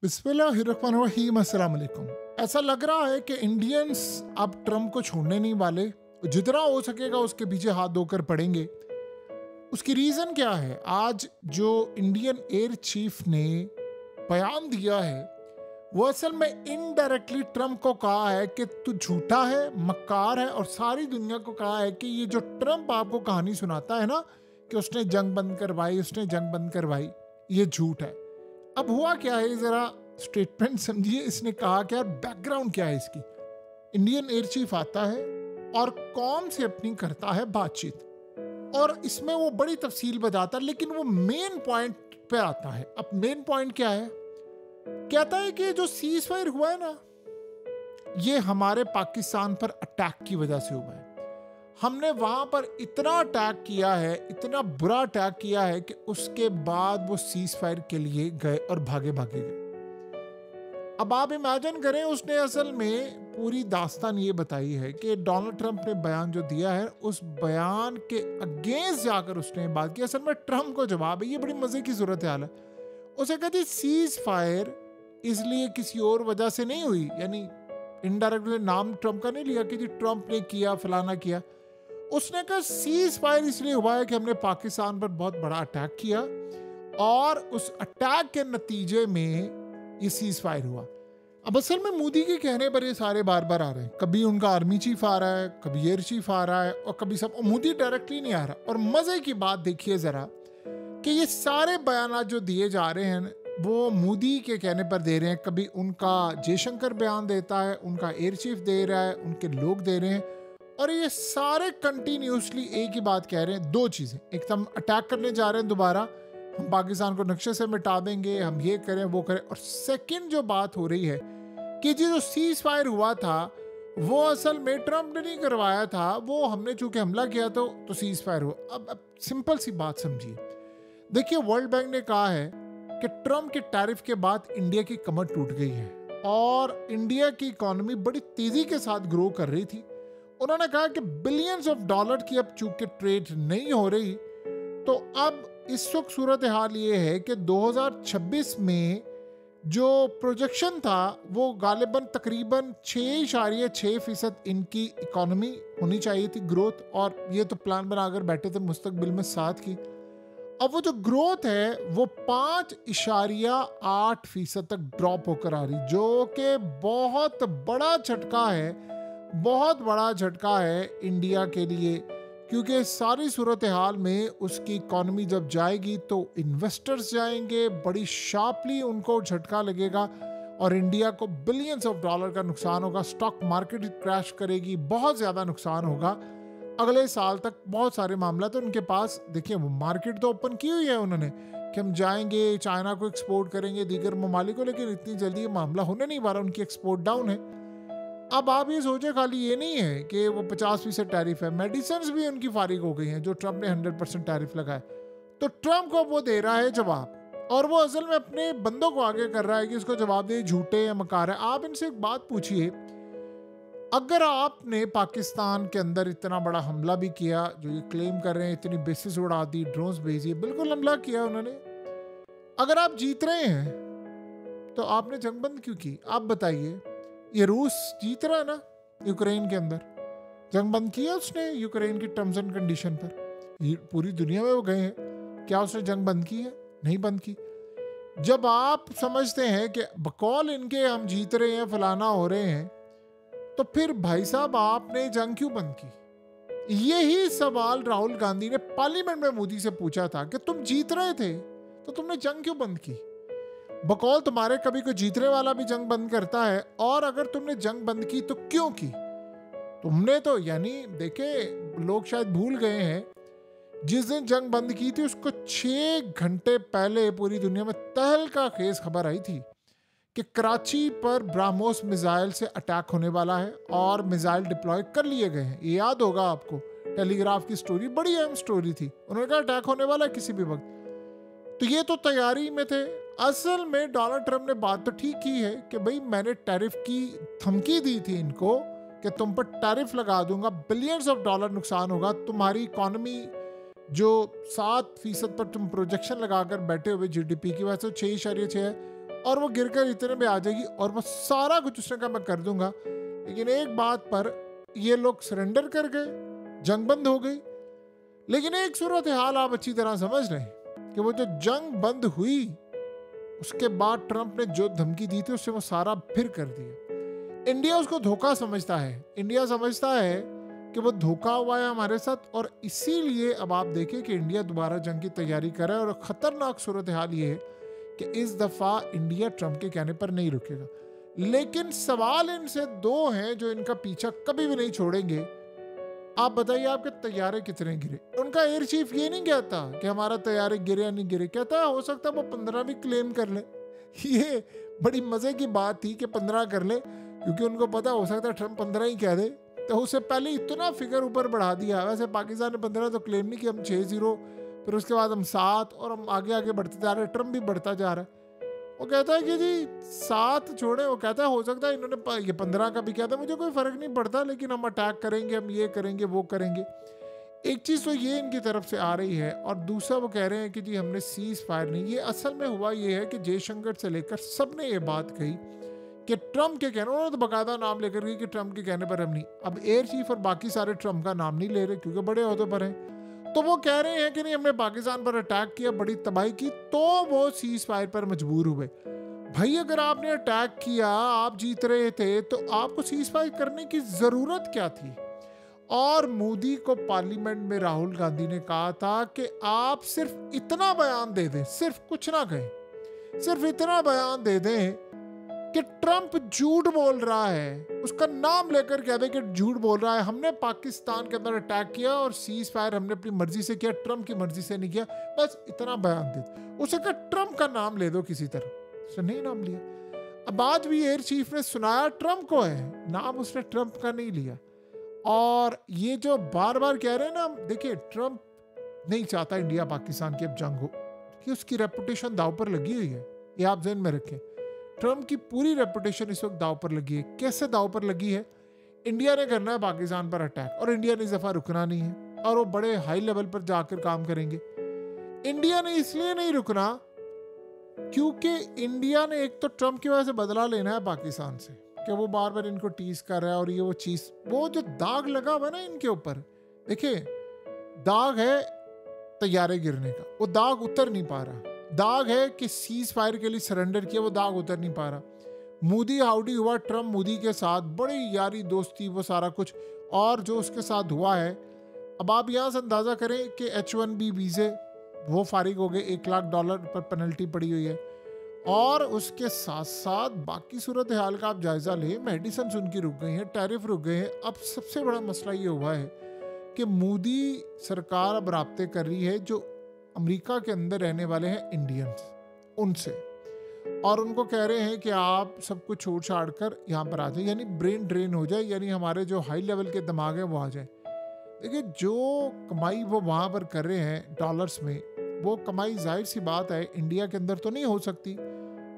बिस्मिल्लाहिर्रहमानिर्रहीम, अस्सलाम वालेकुम। ऐसा लग रहा है कि इंडियंस अब ट्रम्प को छोड़ने नहीं वाले, जितना हो सकेगा उसके पीछे हाथ धोकर पड़ेंगे। उसकी रीज़न क्या है? आज जो इंडियन एयर चीफ ने बयान दिया है वो असल में इनडायरेक्टली ट्रम्प को कहा है कि तू झूठा है, मक्कार है, और सारी दुनिया को कहा है कि ये जो ट्रम्प आपको कहानी सुनाता है ना कि उसने जंग बंद करवाई, ये झूठ है। अब हुआ क्या है, जरा स्टेटमेंट समझिए। इसने कहा क्या, बैकग्राउंड क्या है इसकी। इंडियन एयर चीफ आता है और कौम से अपनी करता है बातचीत, और इसमें वो बड़ी तफसील बताता है, लेकिन वो मेन पॉइंट पे आता है। अब मेन पॉइंट क्या है? कहता है कि जो सीज फायर हुआ है ना, ये हमारे पाकिस्तान पर अटैक की वजह से हुआ है। हमने वहां पर इतना अटैक किया है, इतना बुरा अटैक किया है कि उसके बाद वो सीज फायर के लिए गए और भागे गए। अब आप इमेजिन करें, उसने असल में पूरी दास्तान ये बताई है कि डोनाल्ड ट्रंप ने बयान जो दिया है, उस बयान के अगेंस्ट जाकर उसने बात की। असल में ट्रंप को जवाब है, ये बड़ी मजे की सूरत हाल है। उसे कहती सीज फायर इसलिए किसी और वजह से नहीं हुई, यानी इनडायरेक्टली नाम ट्रंप का नहीं लिया कि जी ट्रंप ने किया, फलाना किया। उसने कहा सीज फायर इसलिए हुआ है कि हमने पाकिस्तान पर बहुत बड़ा अटैक किया और उस अटैक के नतीजे में ये सीज फायर हुआ। अब असल में मोदी के कहने पर ये सारे बार बार आ रहे हैं। कभी उनका आर्मी चीफ आ रहा है, कभी एयर चीफ आ रहा है, और कभी सब, मोदी डायरेक्टली नहीं आ रहा। और मजे की बात देखिए जरा कि ये सारे बयान जो दिए जा रहे हैं वो मोदी के कहने पर दे रहे हैं। कभी उनका जयशंकर बयान देता है, उनका एयर चीफ दे रहा है, उनके लोग दे रहे हैं, और ये सारे कंटिन्यूसली एक ही बात कह रहे हैं। दो चीजें, एक तो हम अटैक करने जा रहे हैं दोबारा, हम पाकिस्तान को नक्शे से मिटा देंगे, हम ये करें वो करें। और सेकंड जो बात हो रही है कि जो सीज फायर हुआ था वो असल में ट्रंप ने नहीं करवाया था, वो हमने चूंकि हमला किया तो सीज फायर हुआ। अब सिंपल सी बात समझिए। देखिए, वर्ल्ड बैंक ने कहा है कि ट्रंप के टैरिफ के बाद इंडिया की कमर टूट गई है और इंडिया की इकोनॉमी बड़ी तेजी के साथ ग्रो कर रही थी। उन्होंने कहा कि बिलियंस ऑफ डॉलर की अब चूंकि ट्रेड नहीं हो रही, तो अब इस वक्त सूरत हाल ये है कि 2026 में जो प्रोजेक्शन था वो गालिबन तकरीबन 6.6% इनकी इकोनॉमी होनी चाहिए थी, ग्रोथ। और ये तो प्लान बनाकर बैठे थे मुस्तकबिल में 7 की। अब वो जो ग्रोथ है वो 5.8% तक ड्रॉप होकर आ रही, जो कि बहुत बड़ा झटका है इंडिया के लिए। क्योंकि सारी सूरत हाल में उसकी इकोनॉमी जब जाएगी तो इन्वेस्टर्स जाएंगे, बड़ी शार्पली उनको झटका लगेगा और इंडिया को बिलियंस ऑफ डॉलर का नुकसान होगा। स्टॉक मार्केट क्रैश करेगी, बहुत ज़्यादा नुकसान होगा अगले साल तक। बहुत सारे मामला तो उनके पास, देखिए वो मार्केट तो ओपन की हुई है उन्होंने कि हम जाएंगे, चाइना को एक्सपोर्ट करेंगे, दीगर ममालिक को, लेकिन इतनी जल्दी ये मामला होने नहीं वाला, उनकी एक्सपोर्ट डाउन है। अब आप ये सोचे, खाली ये नहीं है कि वो 50% टैरिफ है, मेडिसिन भी उनकी फारिग हो गई हैं जो ट्रंप ने 100% टैरिफ लगाया। तो ट्रंप को वो दे रहा है जवाब, और वो असल में अपने बंदों को आगे कर रहा है कि इसको जवाब दे, झूठे या मकार है। आप इनसे एक बात पूछिए, अगर आपने पाकिस्तान के अंदर इतना बड़ा हमला भी किया, जो ये क्लेम कर रहे हैं, इतनी बेसिस उड़ा दी, ड्रोन्स भेजिए, बिल्कुल हमला किया उन्होंने, अगर आप जीत रहे हैं तो आपने जंग बंद क्यों की? आप बताइए। ये रूस जीत रहा है ना यूक्रेन के अंदर, जंग बंद किया उसने यूक्रेन की टर्म्स एंड कंडीशन पर। पूरी दुनिया में वो गए हैं, क्या उसने जंग बंद की है? नहीं बंद की। जब आप समझते हैं कि बकौल इनके हम जीत रहे हैं, फलाना हो रहे हैं, तो फिर भाई साहब आपने जंग क्यों बंद की? यही सवाल राहुल गांधी ने पार्लियामेंट में मोदी से पूछा था कि तुम जीत रहे थे तो तुमने जंग क्यों बंद की? बकौल तुम्हारे कभी कोई जीतने वाला भी जंग बंद करता है, और अगर तुमने जंग बंद की तो क्यों की? तुमने तो, यानी देखे, लोग शायद भूल गए हैं, जिस दिन जंग बंद की थी उसको 6 घंटे पहले पूरी दुनिया में तहलका खेज खबर आई थी कि कराची पर ब्राह्मोस मिसाइल से अटैक होने वाला है और मिसाइल डिप्लॉय कर लिए गए हैं। ये याद होगा आपको, टेलीग्राफ की स्टोरी, बड़ी अहम स्टोरी थी। उन्होंने कहा अटैक होने वाला है किसी भी वक्त, तो ये तो तैयारी में थे। असल में डोनाल्ड ट्रंप ने बात तो ठीक की है कि भाई मैंने टैरिफ की धमकी दी थी इनको कि तुम पर टैरिफ लगा दूंगा, बिलियंस ऑफ डॉलर नुकसान होगा, तुम्हारी इकोनॉमी जो 7% पर तुम प्रोजेक्शन लगाकर बैठे हुए जीडीपी की वजह से 6.6 है, और वो गिरकर इतने में आ जाएगी और वो सारा कुछ उसने कहा मैं कर दूंगा। लेकिन एक बात पर ये लोग सरेंडर कर गए, जंग बंद हो गई। लेकिन एक सूरत हाल आप अच्छी तरह समझ रहे हैं कि वो जो जंग बंद हुई उसके बाद ट्रंप ने जो धमकी दी थी उससे वो सारा फिर कर दिया। इंडिया उसको धोखा समझता है, इंडिया समझता है कि वो धोखा हुआ है हमारे साथ, और इसीलिए अब आप देखें कि इंडिया दोबारा जंग की तैयारी कर रहा है। और खतरनाक सूरत हाल ये है कि इस दफा इंडिया ट्रंप के कहने पर नहीं रुकेगा। लेकिन सवाल इनसे दो हैं जो इनका पीछा कभी भी नहीं छोड़ेंगे। आप बताइए आपके तैयारे कितने गिरे? उनका एयर चीफ ये नहीं कहता कि हमारा तैयारे गिरे या नहीं गिरे, कहता है हो सकता है वो 15 भी क्लेम कर ले। ये बड़ी मजे की बात थी कि 15 कर ले, क्योंकि उनको पता हो सकता है ट्रंप 15 ही कह दे, तो उससे पहले इतना फिगर ऊपर बढ़ा दिया। वैसे पाकिस्तान ने 15 तो क्लेम नहीं किया, हम 6-0, फिर उसके बाद हम 7 और हम आगे आगे बढ़ते जा रहे हैं। ट्रंप भी बढ़ता जा रहा है। वो कहता है कि जी 7 छोड़े, वो कहता है हो सकता है इन्होंने ये 15 का भी कहता है, मुझे कोई फर्क नहीं पड़ता, लेकिन हम अटैक करेंगे, हम ये करेंगे वो करेंगे। एक चीज़ तो ये इनकी तरफ से आ रही है, और दूसरा वो कह रहे हैं कि जी हमने सीज फायर नहीं। ये असल में हुआ ये है कि जयशंकर से लेकर सब ने ये बात कही कि ट्रंप के कहने, उन्होंने तो बाकायदा नाम लेकर गई कि ट्रंप के कहने पर हम नहीं। अब एयर चीफ और बाकी सारे ट्रंप का नाम नहीं ले रहे क्योंकि बड़े अहदे पर हैं, तो वो कह रहे हैं कि नहीं हमने पाकिस्तान पर अटैक किया, बड़ी तबाही की, तो वो सीज फायर पर मजबूर हुए। भाई अगर आपने अटैक किया, आप जीत रहे थे, तो आपको सीज फायर करने की जरूरत क्या थी? और मोदी को पार्लियामेंट में राहुल गांधी ने कहा था कि आप सिर्फ इतना बयान दे दें, सिर्फ कुछ ना कहें, सिर्फ इतना बयान दे दें कि ट्रंप झूठ बोल रहा है, उसका नाम लेकर कह दे कि झूठ बोल रहा है, हमने पाकिस्तान के अंदर अटैक किया और सीज फायर हमने अपनी मर्जी से किया, ट्रंप की मर्जी से नहीं किया, बस इतना बयान दे दो। उसे कहा ट्रंप का नाम ले दो किसी तरह, उसने नहीं नाम लिया। अब आज भी एयर चीफ ने सुनाया ट्रंप को है, नाम उसने ट्रंप का नहीं लिया। और ये जो बार बार कह रहे हैं ना, देखिए ट्रंप नहीं चाहता इंडिया पाकिस्तान की अब जंग हो, कि उसकी रेपुटेशन दाव पर लगी हुई है, ये आप ध्यान में रखें। ट्रंप की पूरी रेपुटेशन इस वक्त दाव पर लगी है। कैसे दाव पर लगी है? इंडिया ने करना है पाकिस्तान पर अटैक, और इंडिया ने इस दफा रुकना नहीं है, और वो बड़े हाई लेवल पर जाकर काम करेंगे। इंडिया ने इसलिए नहीं रुकना क्योंकि इंडिया ने एक तो ट्रंप की वजह से बदला लेना है पाकिस्तान से, कि वो बार बार इनको टीज कर रहा है, और ये वो चीज, वो जो दाग लगा हुआ है ना इनके ऊपर, देखिए दाग है तैयारे गिरने का, वो दाग उतर नहीं पा रहा। दाग है कि सीज फायर के लिए सरेंडर किया, वो दाग उतर नहीं पा रहा। मोदी हाउडी हुआ ट्रंप मोदी के साथ, बड़ी यारी दोस्ती, वो सारा कुछ, और जो उसके साथ हुआ है, अब आप यहाँ से अंदाजा करें कि H1B वीजे वो फारिग हो गए, $1 लाख पर पेनल्टी पड़ी हुई है, और उसके साथ साथ बाकी सूरत हाल का आप जायजा लें, मेडिसिन उनकी रुक गई हैं, टैरिफ रुक गए हैं। अब सबसे बड़ा मसला ये हुआ है कि मोदी सरकार अब राब्ते कर रही है जो अमेरिका के अंदर रहने वाले हैं इंडियंस, उनसे, और उनको कह रहे हैं कि आप सब कुछ छोड़ छाड़ कर यहाँ पर आ जाए, यानी ब्रेन ड्रेन हो जाए, यानी हमारे जो हाई लेवल के दिमाग है वो आ जाए। देखिए जो कमाई वो वहाँ पर कर रहे हैं डॉलर्स में, वो कमाई जाहिर सी बात है इंडिया के अंदर तो नहीं हो सकती,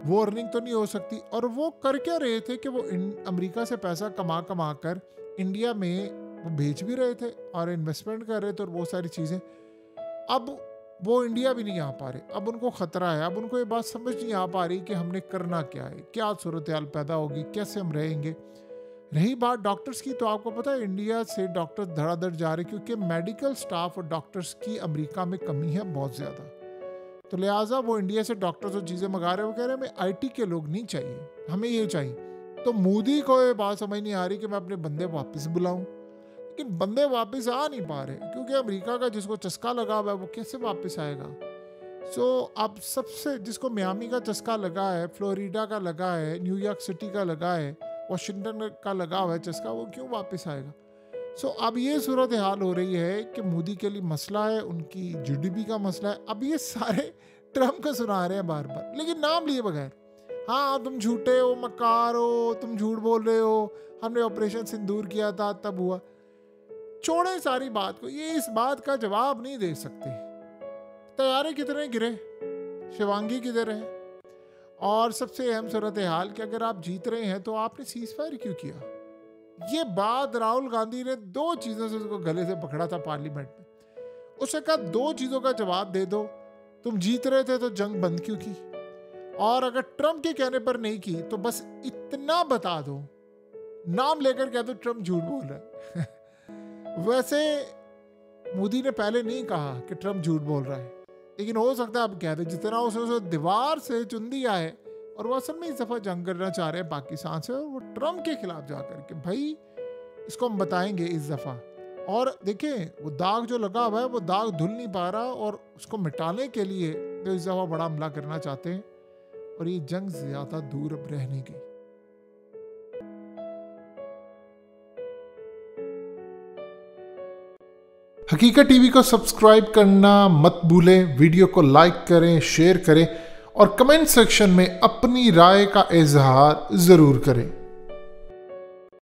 वो अर्निंग तो नहीं हो सकती। और वो कर क्या रहे थे कि वो अमेरिका से पैसा कमा कमा कर इंडिया में वो भेज भी रहे थे और इन्वेस्टमेंट कर रहे थे और वो सारी चीज़ें। अब वो इंडिया भी नहीं आ पा रहे, अब उनको खतरा है, अब उनको ये बात समझ नहीं आ पा रही कि हमने करना क्या है, क्या सूरत हाल पैदा होगी, कैसे हम रहेंगे। रही बात डॉक्टर्स की, तो आपको पता है इंडिया से डॉक्टर्स धड़ाधड़ जा रहे क्योंकि मेडिकल स्टाफ और डॉक्टर्स की अमेरिका में कमी है बहुत ज़्यादा, तो लिहाजा वो इंडिया से डॉक्टर्स और चीज़ें मंगा रहे हैं। वो कह रहे हैं हमें IT के लोग नहीं चाहिए, हमें ये चाहिए। तो मोदी को ये बात समझ नहीं आ रही कि मैं अपने बंदे वापस बुलाऊं, लेकिन बंदे वापस आ नहीं पा रहे क्योंकि अमेरिका का जिसको चस्का लगा हुआ है वो कैसे वापस आएगा। अब सबसे जिसको मियामी का चस्का लगा है, फ्लोरिडा का लगा है, न्यूयॉर्क सिटी का लगा है, वाशिंगटन का लगा हुआ है चस्का, वो क्यों वापस आएगा। अब ये सूरत हाल हो रही है कि मोदी के लिए मसला है, उनकी GDP का मसला है। अब ये सारे ट्रंप को सुना रहे हैं बार बार, लेकिन नाम लिए बगैर। हाँ तुम झूठे हो, मक्कार हो, तुम झूठ बोल रहे हो, हमने ऑपरेशन सिंदूर किया था तब हुआ। छोड़े सारी बात को, ये इस बात का जवाब नहीं दे सकते। तैयारे कितने गिरे, शिवांगी किधर है, और सबसे अहम सूरत हाल कि अगर आप जीत रहे हैं तो आपने सीज फायर क्यों किया। ये बात राहुल गांधी ने 2 चीज़ों से उसको गले से पकड़ा था पार्लियामेंट में। उसने कहा 2 चीज़ों का जवाब दे दो, तुम जीत रहे थे तो जंग बंद क्यों की, और अगर ट्रम्प के कहने पर नहीं की तो बस इतना बता दो, नाम लेकर कह दो ट्रम्प झूठ बोल रहा है। वैसे मोदी ने पहले नहीं कहा कि ट्रम्प झूठ बोल रहा है, लेकिन हो सकता है अब कह दे। जितना उसे दीवार से चुन दिया है और वो असल में इस दफा जंग करना चाह रहे हैं पाकिस्तान से, और वो ट्रम्प के खिलाफ जाकर के भाई इसको हम बताएंगे इस दफा। और देखें वो दाग जो लगा हुआ है वो दाग धुल नहीं पा रहा, और उसको मिटाने के लिए तो इस दफा बड़ा हमला करना चाहते हैं, और ये जंग ज्यादा दूर अब रह नहीं गई। हकीकत टीवी को सब्सक्राइब करना मत भूलें, वीडियो को लाइक करें, शेयर करें और कमेंट सेक्शन में अपनी राय का इजहार जरूर करें।